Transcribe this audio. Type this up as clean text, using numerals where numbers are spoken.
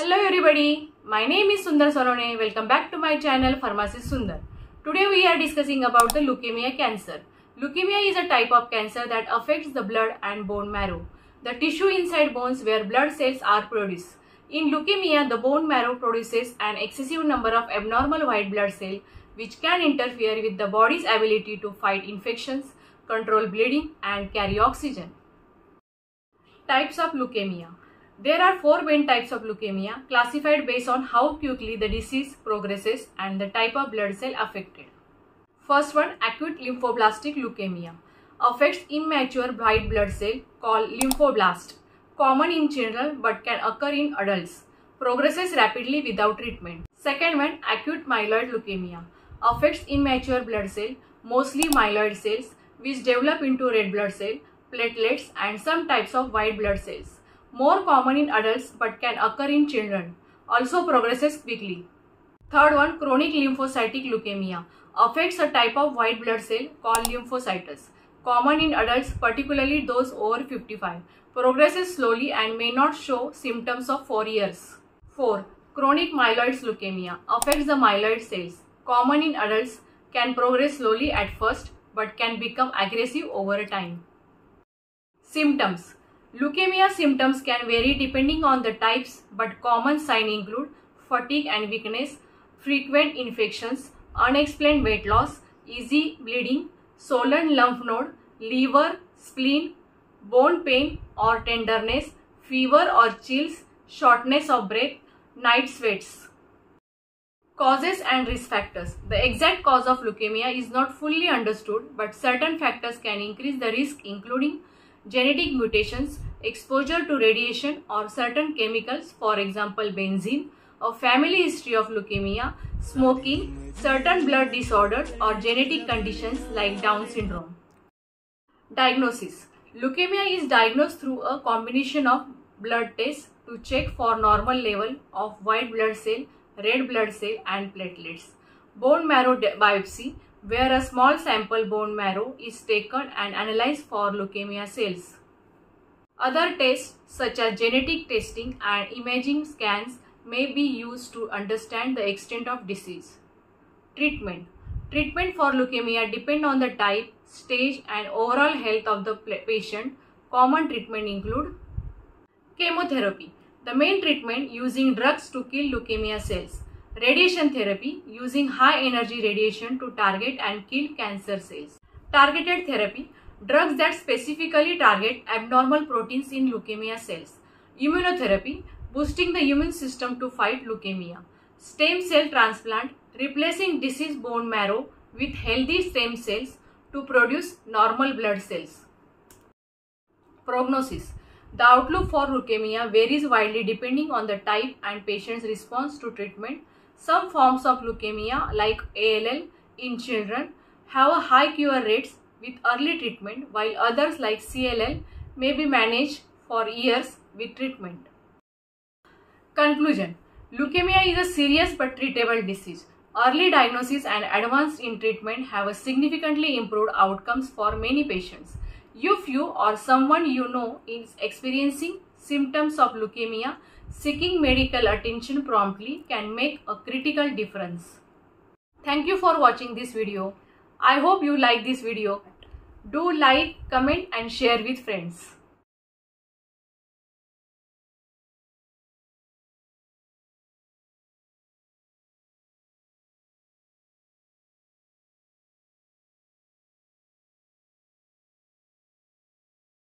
Hello everybody, my name is Sundar Sarone. Welcome back to my channel Pharmacist Sundar. Today we are discussing about the leukemia cancer. Leukemia is a type of cancer that affects the blood and bone marrow, the tissue inside bones where blood cells are produced. In leukemia, the bone marrow produces an excessive number of abnormal white blood cells which can interfere with the body's ability to fight infections, control bleeding and carry oxygen. Types of leukemia. There are 4 main types of leukemia classified based on how quickly the disease progresses and the type of blood cell affected. First one, acute lymphoblastic leukemia, affects immature white blood cell called lymphoblast, common in children but can occur in adults, progresses rapidly without treatment. Second one, acute myeloid leukemia, affects immature blood cell, mostly myeloid cells, which develop into red blood cell, platelets and some types of white blood cells. More common in adults but can occur in children. Also progresses quickly. Third one, chronic lymphocytic leukemia, affects a type of white blood cell called lymphocytes. Common in adults, particularly those over 55. Progresses slowly and may not show symptoms of 4 years. 4. Chronic myeloid leukemia, affects the myeloid cells. Common in adults, can progress slowly at first but can become aggressive over time. Symptoms. Leukemia symptoms can vary depending on the types, but common signs include fatigue and weakness, frequent infections, unexplained weight loss, easy bleeding, swollen lymph node, liver, spleen, bone pain or tenderness, fever or chills, shortness of breath, night sweats. Causes and risk factors. The exact cause of leukemia is not fully understood, but certain factors can increase the risk, including genetic mutations, exposure to radiation or certain chemicals, for example benzene, a family history of leukemia, smoking, certain blood disorders or genetic conditions like Down syndrome. Diagnosis. Leukemia is diagnosed through a combination of blood tests to check for normal level of white blood cell, red blood cell and platelets. Bone marrow biopsy, where a small sample bone marrow is taken and analyzed for leukemia cells. Other tests such as genetic testing and imaging scans may be used to understand the extent of disease. Treatment. Treatment for leukemia depend on the type, stage and overall health of the patient. Common treatment include chemotherapy, the main treatment using drugs to kill leukemia cells. Radiation therapy, using high energy radiation to target and kill cancer cells. Targeted therapy, drugs that specifically target abnormal proteins in leukemia cells. Immunotherapy, boosting the immune system to fight leukemia. Stem cell transplant, replacing diseased bone marrow with healthy stem cells to produce normal blood cells. Prognosis. The outlook for leukemia varies widely depending on the type and patient's response to treatment. Some forms of leukemia like ALL in children have a high cure rates with early treatment, while others like CLL may be managed for years with treatment. Conclusion. Leukemia is a serious but treatable disease. Early diagnosis and advance in treatment have a significantly improved outcomes for many patients. If you or someone you know is experiencing symptoms of leukemia, seeking medical attention promptly can make a critical difference. Thank you for watching this video. I hope you like this video. Do like, comment and share with friends.